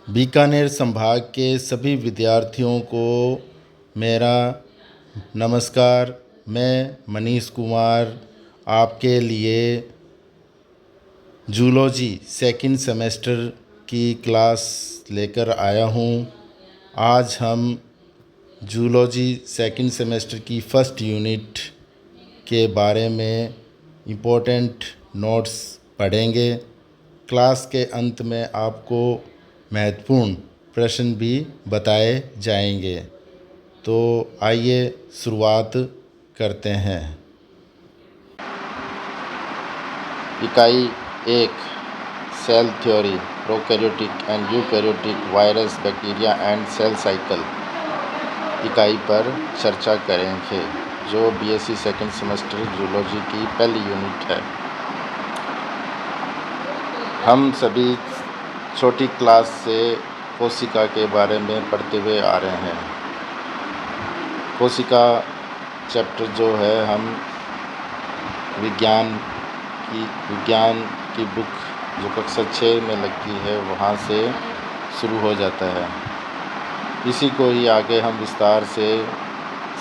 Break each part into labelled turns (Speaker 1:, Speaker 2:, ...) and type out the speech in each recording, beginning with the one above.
Speaker 1: बीकानेर संभाग के सभी विद्यार्थियों को मेरा नमस्कार। मैं मनीष कुमार आपके लिए जूलॉजी सेकंड सेमेस्टर की क्लास लेकर आया हूँ। आज हम जूलॉजी सेकंड सेमेस्टर की फर्स्ट यूनिट के बारे में इम्पोर्टेंट नोट्स पढ़ेंगे। क्लास के अंत में आपको महत्वपूर्ण प्रश्न भी बताए जाएंगे। तो आइए शुरुआत करते हैं। इकाई 1 cell theory, prokaryotic and eukaryotic virus, bacteria and cell cycle इकाई पर चर्चा करेंगे, जो बीएससी सेकंड सेमेस्टर जूलॉजी की पहली यूनिट है। हम सभी छोटी क्लास से कोशिका के बारे में पढ़ते हुए आ रहे हैं। कोशिका चैप्टर जो है हम विज्ञान की बुक जो कक्षा 6 में लगती है वहाँ से शुरू हो जाता है। इसी को ही आगे हम विस्तार से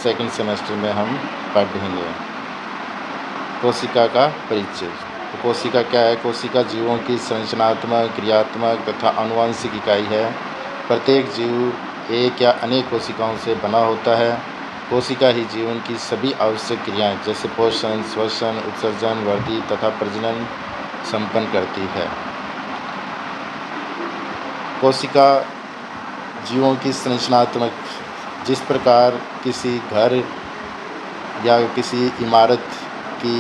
Speaker 1: सेकंड सेमेस्टर में हम पढ़ेंगे। कोशिका का परिचय। तो कोशिका क्या है? कोशिका जीवों की संरचनात्मक, क्रियात्मक तथा आनुवंशिक इकाई है। प्रत्येक जीव एक या अनेक कोशिकाओं से बना होता है। कोशिका ही जीवन की सभी आवश्यक क्रियाएं जैसे पोषण, श्वसन, उत्सर्जन, वृद्धि तथा प्रजनन संपन्न करती है। कोशिका जीवों की संरचनात्मक, जिस प्रकार किसी घर या किसी इमारत की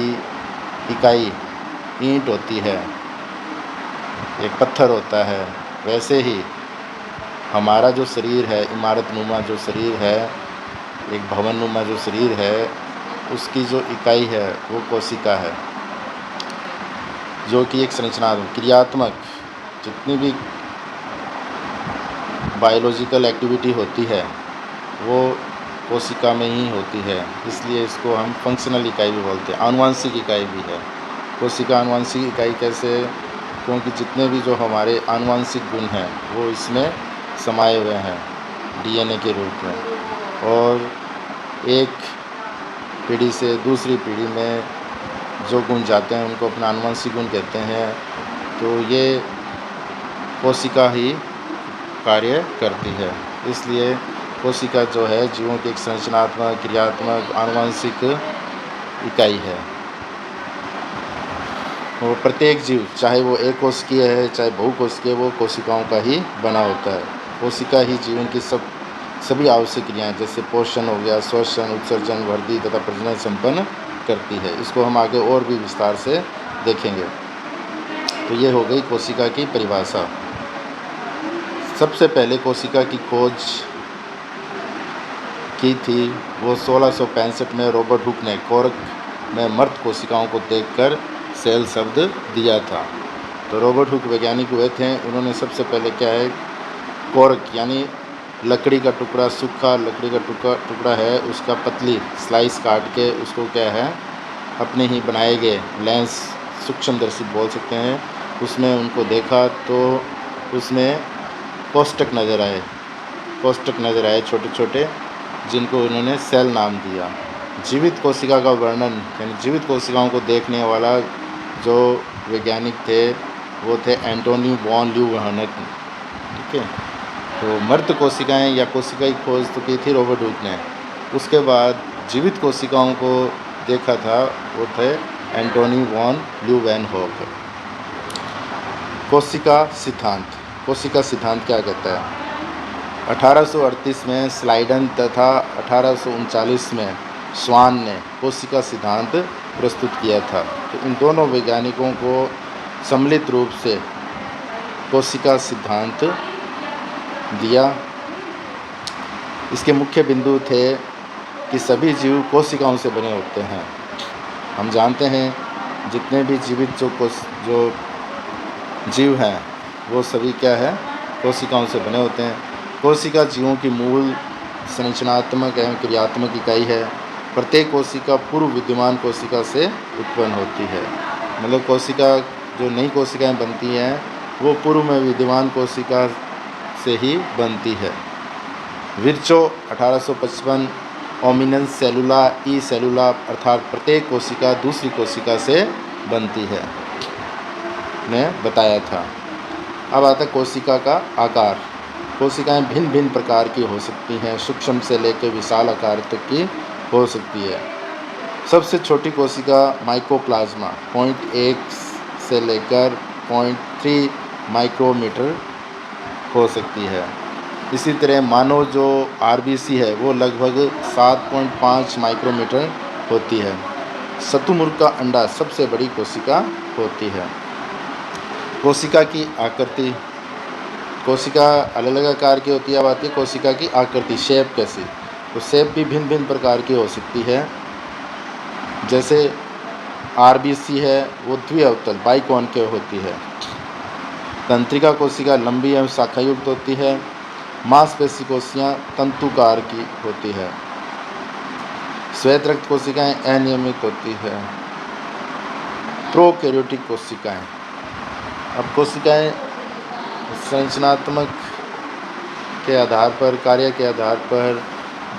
Speaker 1: इकाई ईंट होती है, एक पत्थर होता है, वैसे ही हमारा जो शरीर है, इमारत नुमा जो शरीर है, एक भवन नुमा जो शरीर है, उसकी जो इकाई है वो कोशिका है, जो कि एक संरचनात्मक, क्रियात्मक, जितनी भी बायोलॉजिकल एक्टिविटी होती है वो कोशिका में ही होती है। इसलिए इसको हम फंक्शनल इकाई भी बोलते हैं, आनुवंशिक इकाई भी है। कोशिका आनुवंशिक इकाई कैसे? क्योंकि जितने भी जो हमारे आनुवंशिक गुण हैं वो इसमें समाये हुए हैं डीएनए के रूप में, और एक पीढ़ी से दूसरी पीढ़ी में जो गुण जाते हैं उनको अपना आनुवंशिक गुण कहते हैं। तो ये कोशिका ही कार्य करती है। इसलिए कोशिका जो है जीवों की एक संरचनात्मक, क्रियात्मक, आनुवंशिक इकाई है। वो प्रत्येक जीव, चाहे वो एक कोशिकीय है चाहे बहुकोशिकीय, वो कोशिकाओं का ही बना होता है। कोशिका ही जीवन की सभी आवश्यक क्रियाएं जैसे पोषण हो गया, श्वसन, उत्सर्जन, वृद्धि तथा प्रजनन संपन्न करती है। इसको हम आगे और भी विस्तार से देखेंगे। तो ये हो गई कोशिका की परिभाषा। सबसे पहले कोशिका की खोज की थी वो 1665 में रॉबर्ट हुक ने कोरक में मृत कोशिकाओं को देखकर सेल शब्द दिया था। तो रॉबर्ट हुक वैज्ञानिक हुए थे। उन्होंने सबसे पहले क्या है, कोरक यानी लकड़ी का टुकड़ा, सूखा लकड़ी का टुकड़ा है, उसका पतली स्लाइस काट के उसको क्या है अपने ही बनाए गए लेंस, सूक्ष्मदर्शी बोल सकते हैं, उसमें उनको देखा तो उसमें कोष्ठक नज़र आए छोटे छोटे, जिनको उन्होंने सेल नाम दिया। जीवित कोशिका का वर्णन, यानी जीवित कोशिकाओं को देखने वाला जो वैज्ञानिक थे वो थे एंटोनी वॉन ल्यूवेन्होक। ठीक है। तो मृत कोशिकाएं या कोशिका की खोज तो की थी रॉबर्ट हुक ने। उसके बाद जीवित कोशिकाओं को देखा था वो थे एंटोनी वॉन ल्यूवेन्होक। कोशिका सिद्धांत क्या कहता है? 1838 में स्लाइडन तथा 1839 में स्वान ने कोशिका सिद्धांत प्रस्तुत किया था। तो इन दोनों वैज्ञानिकों को सम्मिलित रूप से कोशिका सिद्धांत दिया। इसके मुख्य बिंदु थे कि सभी जीव कोशिकाओं से बने होते हैं। हम जानते हैं जितने भी जीवित जो जीव हैं वो सभी क्या है, कोशिकाओं से बने होते हैं। कोशिका जीवों की मूल संरचनात्मक एवं क्रियात्मक इकाई है। प्रत्येक कोशिका पूर्व विद्यमान कोशिका से उत्पन्न होती है। मतलब कोशिका जो नई कोशिकाएं बनती हैं वो पूर्व में विद्यमान कोशिका से ही बनती है। विर्चो 1855 ओमिनस सेलुला ई सेलुला अर्थात प्रत्येक कोशिका दूसरी कोशिका से बनती है ने बताया था। अब आता है कोशिका का आकार। कोशिकाएं भिन्न भिन्न प्रकार की हो सकती हैं, सूक्ष्म से लेकर विशाल आकार तक की हो सकती है। सबसे छोटी कोशिका माइकोप्लाज्मा 0.1 से लेकर 0.3 माइक्रोमीटर हो सकती है। इसी तरह मानव जो आरबीसी है वो लगभग 7.5 माइक्रोमीटर होती है। शतुमुर्ग का अंडा सबसे बड़ी कोशिका होती है। कोशिका की आकृति, कोशिका अलग अलग आकार की होती है। अब आती है कोशिका की आकृति, शेप कैसी, तो शेप भी भिन्न भिन्न प्रकार की हो सकती है। जैसे आरबीसी है वो द्विअवतल बाइकॉन्केव होती है। तंत्रिका कोशिका लंबी एवं शाखायुक्त होती है। मांसपेशी कोशिकाएं तंतुकार की होती है। श्वेत रक्त कोशिकाएं अनियमित होती है। प्रोकैरियोटिक कोशिकाएं, अब कोशिकाएं संरचनात्मक के आधार पर, कार्य के आधार पर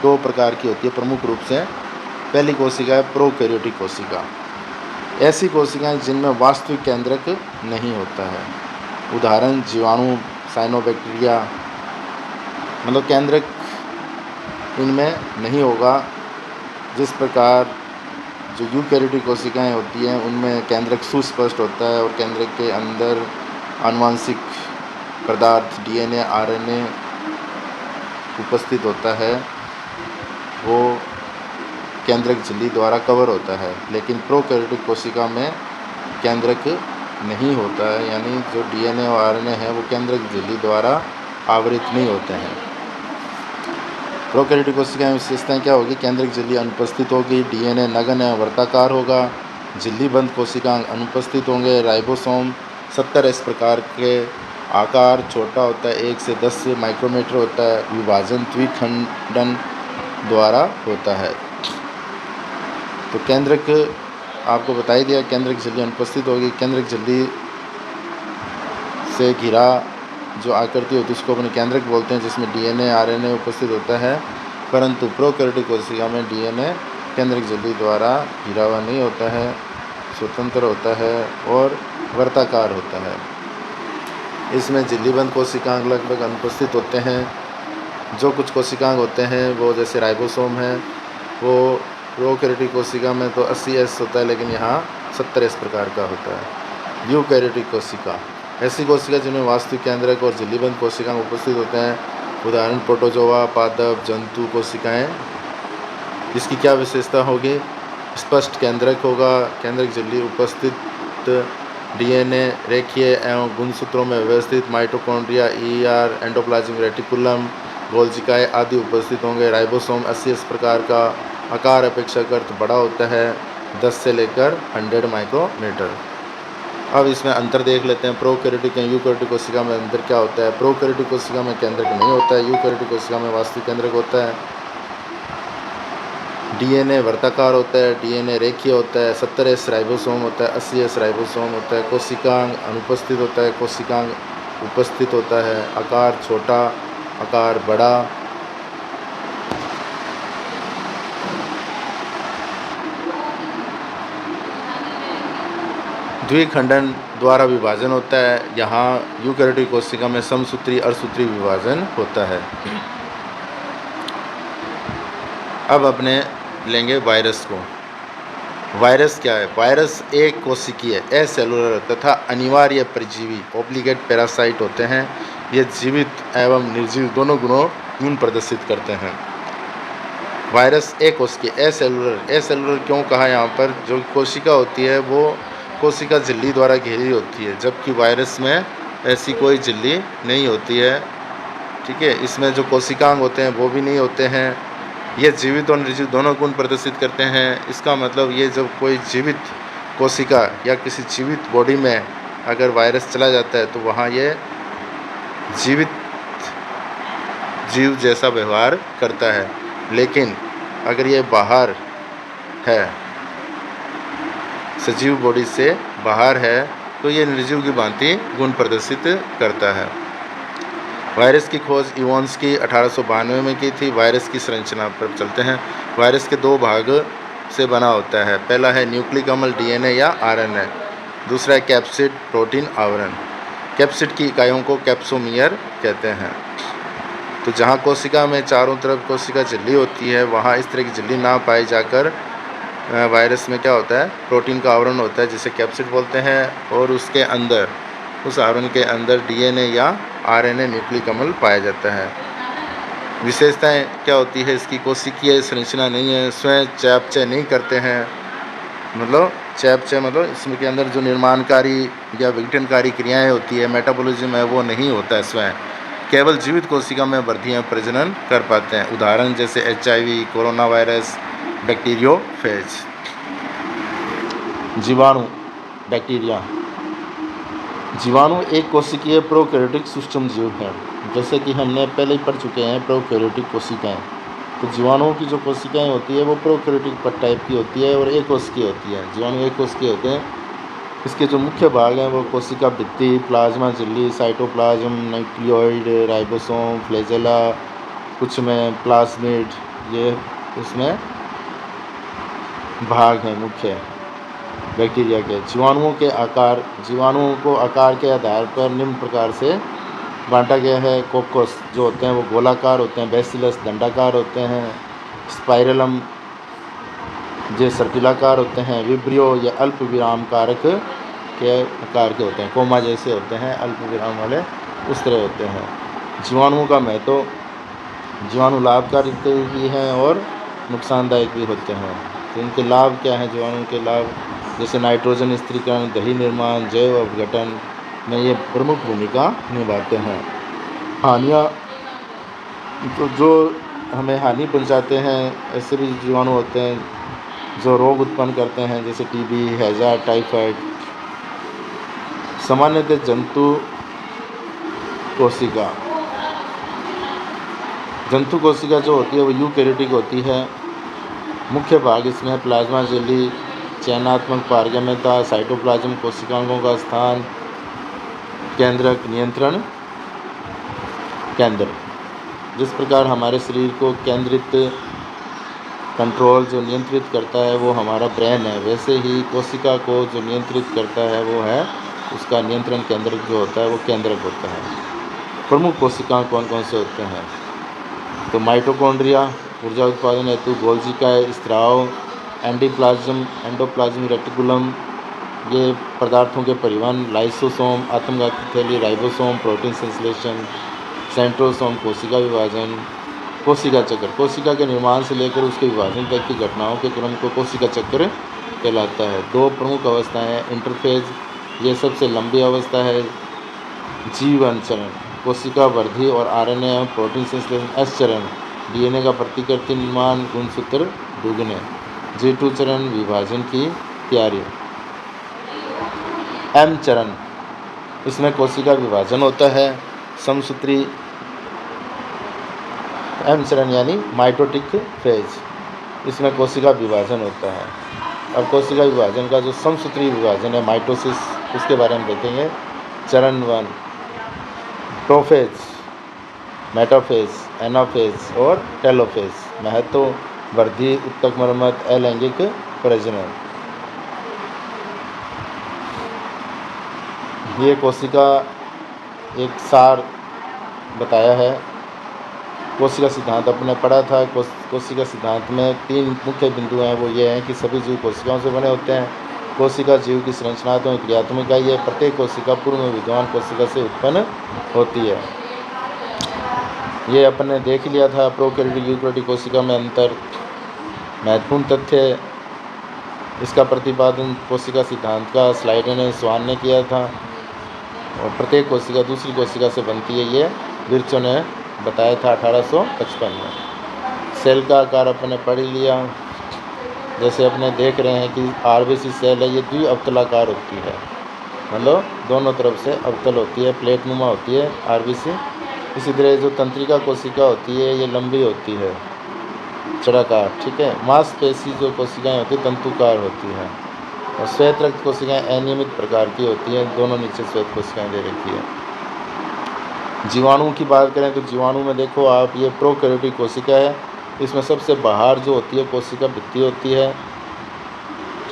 Speaker 1: दो प्रकार की होती है प्रमुख रूप से। पहली कोशिका है प्रोकैरियोटिक कोशिका, ऐसी कोशिकाएं जिनमें वास्तविक केंद्रक नहीं होता है। उदाहरण जीवाणु, साइनोबैक्टीरिया, मतलब केंद्रक इनमें नहीं होगा। जिस प्रकार जो यूकैरियोटिक कोशिकाएं होती हैं उनमें केंद्रक सुस्पष्ट होता है और केंद्रक के अंदर आनुवांशिक पदार्थ डीएनए, आरएनए उपस्थित होता है, वो केंद्रक झिल्ली द्वारा कवर होता है। लेकिन प्रोकैरियोटिक कोशिका में केंद्रक नहीं होता है, यानी जो डीएनए और आरएनए है वो केंद्रक झिल्ली द्वारा आवृत नहीं होते हैं। प्रोकैरियोटिक कोशिका में विशेषताएं क्या होगी? केंद्रक झिल्ली अनुपस्थित होगी, डीएनए नगण्य एवं वर्ताकार होगा, झिल्लीबंद कोशिकांग अनुपस्थित होंगे, राइबोसोम 70 इस प्रकार के आकार छोटा होता है, 1 से 10 माइक्रोमीटर होता है, विभाजन द्विखंडन द्वारा होता है। तो केंद्रक आपको बता ही दिया, केंद्रक झिल्ली अनुपस्थित होगी। केंद्रक झिल्ली से घिरा जो आकृति होती है उसको अपने केंद्रक बोलते हैं, जिसमें डीएनए, आरएनए उपस्थित होता है। परंतु प्रोकैरियोटिक कोशिका में डीएनए केंद्रक झिल्ली द्वारा घिरा हुआ नहीं होता है, स्वतंत्र होता है और वर्ताकार होता है। इसमें झिल्लीबंद कोशिकांग लगभग अनुपस्थित होते हैं। जो कुछ कोशिकांग होते हैं वो जैसे राइबोसोम है, वो प्रोकैरियोटिक कोशिका में तो 80S होता है, लेकिन यहाँ 70 इस प्रकार का होता है। यूकैरियोटिक कोशिका, ऐसी कोशिका जिनमें वास्तविक केंद्रक और झिल्लीबंद कोशिकाएं उपस्थित होते हैं। उदाहरण प्रोटोजोआ, पादप, जंतु कोशिकाएं। इसकी क्या विशेषता होगी? स्पष्ट केंद्रक होगा, केंद्रक झिल्ली उपस्थित, डीएनए रेखीय एवं गुणसूत्रों में व्यवस्थित, माइटोकॉन्ड्रिया, ईआर, एंडोप्लाज्मिक रेटिकुलम, गोल्जिकाएं आदि उपस्थित होंगे। राइबोसोम 80 इस प्रकार का, आकार अपेक्षाकृत बड़ा होता है, 10 से लेकर 100 माइक्रोमीटर। अब इसमें अंतर देख लेते हैं। प्रोकैरियोटिक और यूकैरियोटिक कोशिका में अंतर क्या होता है? प्रोकैरियोटिक कोशिका में केंद्रक नहीं होता है, यूकैरियोटिक कोशिका में वास्तविक केंद्रक होता है। डीएनए वर्ताकार होता है, डीएनए रेखीय होता है, 70S राइबोसोम होता है, 80S राइबोसोम होता है। कोशिकांग अनुपस्थित होता है, कोशिकांग उपस्थित होता है। आकार छोटा, आकार बड़ा। द्विखंडन द्वारा विभाजन होता है। यहाँ यूकैरियोटिक कोशिका में समसूत्री अर्धसूत्री विभाजन होता है। अब अपने लेंगे वायरस को। वायरस क्या है? वायरस एक कोशिकीय, असेलुलर तथा अनिवार्य परजीवी ऑब्लिगेट पैरासाइट होते हैं। ये जीवित एवं निर्जीव दोनों गुण प्रदर्शित करते हैं। वायरस एक कोशिकीय, असेलुलर क्यों कहा? यहाँ पर जो कोशिका होती है वो कोशिका झिल्ली द्वारा घेरी होती है, जबकि वायरस में ऐसी कोई झिल्ली नहीं होती है। ठीक है, इसमें जो कोशिकांग होते हैं वो भी नहीं होते हैं। ये जीवित और निर्जीव दोनों गुण प्रदर्शित करते हैं। इसका मतलब ये जब कोई जीवित कोशिका या किसी जीवित बॉडी में अगर वायरस चला जाता है तो वहाँ ये जीवित जीव जैसा व्यवहार करता है। लेकिन अगर ये बाहर है, सजीव बॉडी से बाहर है, तो ये निर्जीव की भांति गुण प्रदर्शित करता है। वायरस की खोज इवोन्स्की 1892 में की थी। वायरस की संरचना पर चलते हैं। वायरस के दो भाग से बना होता है। पहला है न्यूक्लिक अम्ल डीएनए या आरएनए, दूसरा है कैप्सिड प्रोटीन आवरण। कैप्सिड की इकाइयों को कैप्सोमियर कहते हैं। तो जहाँ कोशिका में चारों तरफ कोशिका झिल्ली होती है, वहाँ इस तरह की झिल्ली ना पाई जाकर वायरस में क्या होता है, प्रोटीन का आवरण होता है जिसे कैप्सिड बोलते हैं, और उसके अंदर, उस आवरण के अंदर डीएनए या आरएनए न्यूक्लिक अम्ल पाया जाता है। विशेषताएं क्या होती है इसकी? कोशिकीय संरचना नहीं है, स्वयं चयापचय नहीं करते हैं, मतलब चयापचय मतलब इसमें के अंदर जो निर्माणकारी या विघटनकारी क्रियाएं होती है, मेटाबॉलिज्म है, वो नहीं होता है स्वयं। केवल जीवित कोशिका में वृद्धि या प्रजनन कर पाते हैं। उदाहरण जैसे HIV, कोरोना वायरस, बैक्टीरियोफेज। जीवाणु, बैक्टीरिया। जीवाणु एक कोशिकीय प्रोकैरियोटिक सूक्ष्म जीव है। जैसे कि हमने पहले ही पढ़ चुके हैं प्रोकैरियोटिक कोशिकाएं। तो जीवाणुओं की जो कोशिकाएं होती है वो प्रोकैरियोटिक टाइप की होती है और एक कोशिकीय होती है। जीवाणु एक कोशिकीय होते हैं। इसके जो मुख्य भाग हैं वो कोशिका भित्ति, प्लाज्मा झिल्ली, साइटोप्लाज्म, न्यूक्लियोइड, राइबोसोम, फ्लैजेला, कुछ में प्लाज्मिड, ये उसमें भाग हैं मुख्य बैक्टीरिया के। जीवाणुओं के आकार, जीवाणुओं को आकार के आधार पर निम्न प्रकार से बांटा गया है। कोकोस जो होते हैं वो गोलाकार होते हैं, बैसिलस दंडाकार होते हैं, स्पाइरलम जो सर्पिलाकार होते हैं, विब्रियो या अल्प विराम कारक के आकार के होते हैं, कोमा जैसे होते हैं, अल्प विराम वाले उस तरह होते हैं। जीवाणुओं का महत्व, जीवाणु लाभकारी भी हैं और नुकसानदायक भी होते हैं। तो इनके लाभ क्या हैं? जीवाणु के लाभ जैसे नाइट्रोजन स्थिरीकरण, दही निर्माण, जैव अपघटन में ये प्रमुख भूमिका निभाते हैं। हानियाँ, तो जो हमें हानि पहुंचाते हैं ऐसे भी जीवाणु होते हैं जो रोग उत्पन्न करते हैं, जैसे टीबी, हैजा, टाइफाइड। सामान्यतः जंतु कोशिका, जंतु कोशिका जो होती है वो यूकैरियोटिक होती है। मुख्य भाग इसमें प्लाज्मा झिल्ली, चयनात्मक पारगम्यता, साइटोप्लाज्म, कोशिकाओं का स्थान, केंद्रक, नियंत्रण केंद्र। जिस प्रकार हमारे शरीर को केंद्रित, कंट्रोल जो नियंत्रित करता है वो हमारा ब्रेन है, वैसे ही कोशिका को जो नियंत्रित करता है वो है उसका नियंत्रण केंद्र जो होता है वो केंद्रक होता है। प्रमुख कोशिकाएं कौन कौन से होते हैं? तो माइटोकॉन्ड्रिया ऊर्जा उत्पादन हेतु, गोल्जी का स्त्राव, एंडोप्लाज्मिक रेटिकुलम ये पदार्थों के परिवहन, लाइसोसोम आत्मघाती थैली, राइबोसोम प्रोटीन संश्लेषण, सेंट्रोसोम कोशिका विभाजन, कोशिका चक्र कोशिका के निर्माण से लेकर उसके विभाजन तक की घटनाओं के क्रम को कोशिका चक्र कहलाता है। दो प्रमुख अवस्थाएं हैं, इंटरफेज, ये सबसे लंबी अवस्था है। G1 चरण कोशिका वृद्धि और आरएनए एवं प्रोटीन संश्लेषण। S चरण डीएनए का प्रतिकृति निर्माण, गुणसूत्र दुगने। G2 चरण विभाजन की तैयारी। M चरण, इसमें कोशिका विभाजन होता है, समसूत्री। M चरण यानी माइटोटिक फेज, इसमें कोशिका विभाजन होता है। अब कोशिका विभाजन का जो समसूत्री विभाजन है, माइटोसिस, उसके बारे में देखेंगे। चरण 1 प्रोफेज, मेटाफेज, एनाफेज और टेलोफेज। महत्व, वृद्धि, उत्तक मरम्मत, अलैंगिक प्रजनन। ये कोशिका एक सार बताया है। कोशिका सिद्धांत अपने पढ़ा था। कोशिका सिद्धांत में 3 मुख्य बिंदु हैं, वो ये हैं कि सभी जीव कोशिकाओं से बने होते हैं। कोशिका जीव की संरचनात्मक क्रियात्मक इकाई है। प्रत्येक कोशिका पूर्व में विद्यमान कोशिका से उत्पन्न होती है। ये अपने देख लिया था प्रोकैरियोटिक यूकैरियोटिक कोशिका में अंतर। महत्वपूर्ण तथ्य, इसका प्रतिपादन कोशिका सिद्धांत का स्लाइडर स्वान ने किया था और प्रत्येक कोशिका दूसरी कोशिका से बनती है, ये विर्चो ने बताया था 1855 में। सेल का आकार अपने पढ़ लिया। जैसे अपने देख रहे हैं कि आरबीसी सेल है, ये द्विअवतलाकार होती है, मतलब दोनों तरफ से अवतल होती है, प्लेटनुमा होती है आरबीसी। इसी तरह जो तंत्रिका कोशिका होती है ये लंबी होती है, चौड़ाकार, ठीक है। मांसपेशी जो कोशिकाएं होती है तंतुकार होती हैं और श्वेत रक्त कोशिकाएं अनियमित प्रकार की होती हैं। दोनों नीचे श्वेत कोशिकाएं दे रखी है। जीवाणु की बात करें तो जीवाणु में देखो आप, ये प्रोकैरियोटिक कोशिका है। इसमें सबसे बाहर जो होती है कोशिका भित्ति होती है,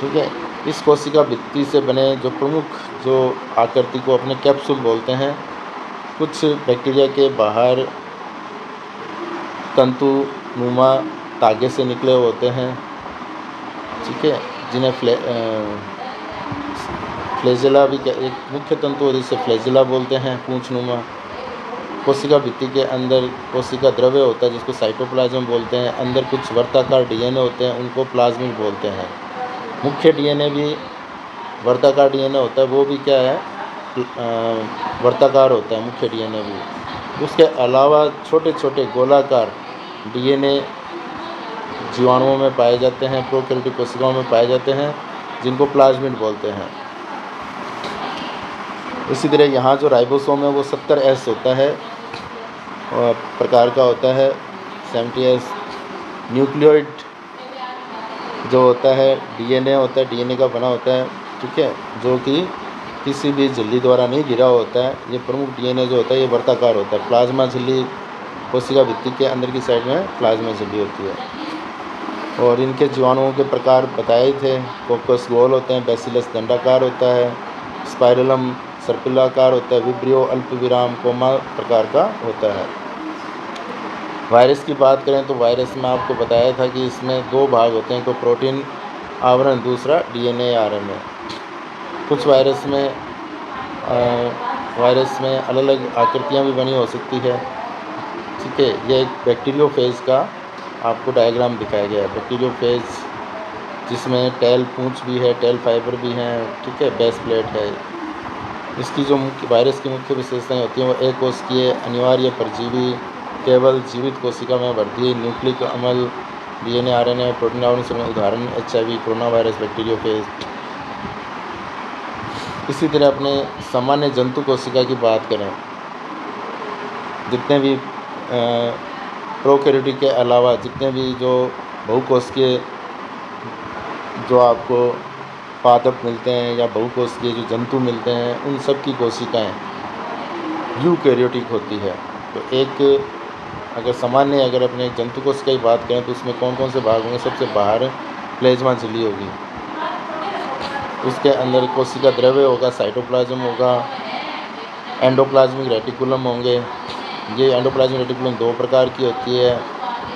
Speaker 1: ठीक है। इस कोशिका भित्ति से बने जो प्रमुख जो आकृति को अपने कैप्सूल बोलते हैं। कुछ बैक्टीरिया के बाहर तंतु नुमा तागे से निकले होते हैं, ठीक है, जिन्हें फ्लैजेला भी एक मुख्य तंतु है जिसे फ्लैजेला बोलते हैं, पूंछनुमा। कोशिका भित्ति के अंदर कोशिका द्रव्य होता है जिसको साइटोप्लाज्म बोलते हैं। अंदर कुछ वर्ताकार डीएनए होते हैं, उनको प्लाज्मिड बोलते हैं। मुख्य डीएनए भी वर्ताकार डीएनए होता है, वो भी क्या है, वर्ताकार होता है मुख्य डीएनए भी। उसके अलावा छोटे छोटे गोलाकार डीएनए जीवाणुओं में पाए जाते हैं, प्रोकैरियोटिक कोशिकाओं में पाए जाते हैं, जिनको प्लाज्मिड बोलते हैं। इसी तरह यहाँ जो राइबोसोम है वो 70S होता है और प्रकार का होता है, 70S। न्यूक्लियोइड जो होता है डीएनए होता है, डीएनए का बना होता है, ठीक है, जो कि किसी भी झिल्ली द्वारा नहीं घिरा होता है। ये प्रमुख डीएनए जो होता है ये वर्ताकार होता है। प्लाज्मा झिल्ली कोशिका भित्ति के अंदर की साइड में प्लाज्मा झिल्ली होती है। और इनके जीवाणुओं के प्रकार बताए थे। कोकस गोल होते हैं, बैसिलस दंडाकार होता है, स्पाइरलम सर्पिलाकार होता है, विब्रियो अल्प विराम कोमा प्रकार का होता है। वायरस की बात करें तो वायरस में आपको बताया था कि इसमें 2 भाग होते हैं, तो प्रोटीन आवरण, दूसरा डीएनए आरएनए। कुछ वायरस में अलग अलग आकृतियाँ भी बनी हो सकती है, ठीक है। यह एक बैक्टीरियोफेज का आपको डायग्राम दिखाया गया है। बैक्टीरियोफेज जिसमें टेल पूंछ भी है, टेल फाइबर भी हैं, ठीक है, बेस प्लेट है। इसकी जो मुख्य वायरस की मुख्य विशेषताएं होती हैं वो एकोशिकीय, अनिवार्य परजीवी, केवल जीवित कोशिका में वृद्धि, न्यूक्लिक अम्ल, डीएनए आरएनए, प्रोटीन आवरण से उदाहरण HIV, कोरोना वायरस, बैक्टीरियोफेज। इसी तरह अपने सामान्य जंतु कोशिका की बात करें, जितने भी प्रोकैरियोटिक के अलावा जितने भी जो बहुकोशिकीय जो आपको पादप मिलते हैं या बहुकोशिकीय जो जंतु मिलते हैं, उन सब की कोशिकाएं यूकैरियोटिक होती है। तो एक अगर अपने जंतु कोशिका की बात करें तो उसमें कौन कौन से भाग होंगे। सबसे बाहर प्लाज्मा झिल्ली होगी, उसके अंदर कोशिका द्रव्य होगा, साइटोप्लाज्म होगा, एंडोप्लाज्मिक रेटिकुलम होंगे। ये एंडोप्लाज्मिक रेटिकुलम 2 प्रकार की होती है,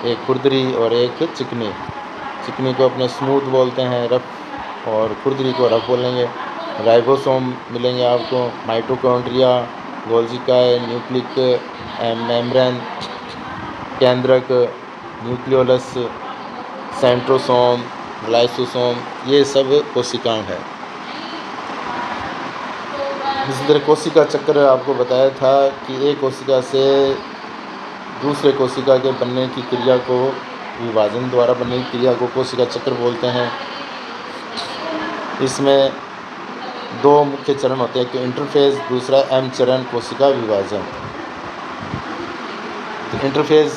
Speaker 1: एक खुरदरी और एक चिकनी। चिकनी को अपने स्मूथ बोलते हैं, रफ, और खुरदरी को रफ बोलेंगे। राइबोसोम मिलेंगे आपको, माइटोकॉन्ड्रिया, गोल्जिकाए, न्यूक्लिक मेम्ब्रेन, केंद्रक, न्यूक्लियोलस, सेंट्रोसोम, लाइसोसोम, ये सब कोशिकाएं हैं। इसी तरह कोशिका चक्र आपको बताया था कि एक कोशिका से दूसरे कोशिका के बनने की क्रिया को, विभाजन द्वारा बनने की क्रिया को कोशिका चक्र बोलते हैं। इसमें 2 मुख्य चरण होते हैं, एक इंटरफेज, दूसरा M चरण कोशिका विभाजन। तो इंटरफेज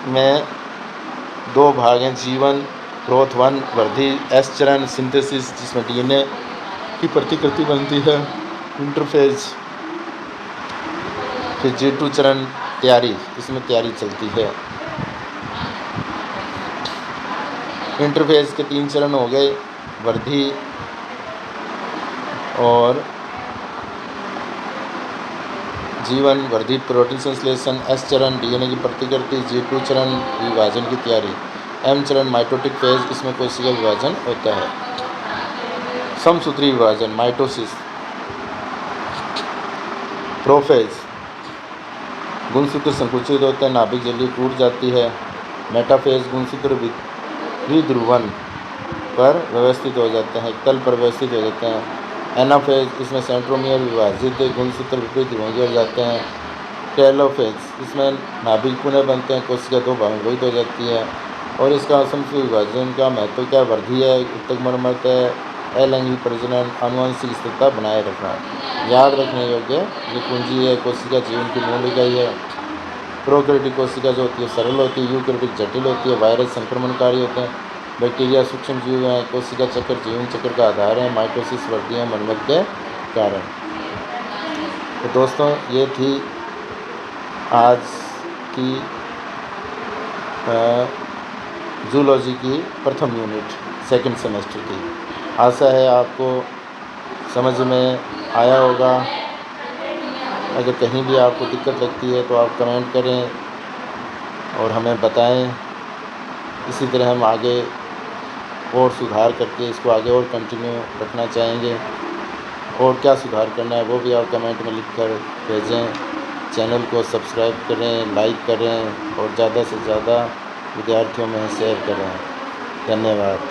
Speaker 1: में 2 भाग हैं, G1 ग्रोथ 1 वृद्धि, S चरण सिंथेसिस जिसमें डीएनए की प्रतिकृति बनती है, इंटरफेज। फिर G2 चरण तैयारी, इसमें तैयारी चलती है। इंटरफेज के 3 चरण हो गए, वृद्धि और G1 वृद्धि प्रोटीन संश्लेषण, S चरण डीएनए की प्रतिकृति, G2 चरण विभाजन की तैयारी, M चरण माइटोटिक फेज, इसमें कोशिका विभाजन होता है। समसूत्री विभाजन माइटोसिस। प्रोफेज गुणसूत्र संकुचित होते हैं, नाभिक झिल्ली टूट जाती है। मेटाफेज गुणसूत्र विध्रुवन पर व्यवस्थित हो जाते हैं, तल पर व्यवस्थित हो जाते हैं। एनाफेज इसमें सेंट्रोमियर विभाजित गुणसूत्र विपरीत ध्रुवों हो जाते हैं। टेलोफेज इसमें नाभिक पुनः बनते हैं, कोशिका 2 भागों में विभाजित हो जाती है। और इसका असमसूत्री विभाजन का महत्व क्या, वृद्धि है, उत्तक मरम्मत है, अलैंगिक प्रजनन, आनुवंशिक स्थिरता बनाए रखना। याद रखने योग्य ये कुंजी है, कोशिका जीवन की मूल इकाई है। प्रोकैरियोटिक कोशिका जो होती है सरल होती है, यूकैरियोटिक जटिल होती है, वायरस संक्रमणकारी होते हैं, बैक्टीरिया सूक्ष्म जीव हैं, कोशिका चक्र जीवन चक्र का आधार है, माइटोसिस वृद्धि है मरम्मत के कारण। तो दोस्तों ये थी आज की जूलॉजी की प्रथम यूनिट सेकंड सेमेस्टर की। आशा है आपको समझ में आया होगा। अगर कहीं भी आपको दिक्कत लगती है तो आप कमेंट करें और हमें बताएं। इसी तरह हम आगे और सुधार करके इसको आगे और कंटिन्यू रखना चाहेंगे। और क्या सुधार करना है वो भी आप कमेंट में लिख कर भेजें। चैनल को सब्सक्राइब करें, लाइक करें और ज़्यादा से ज़्यादा विद्यार्थियों में शेयर करें। धन्यवाद।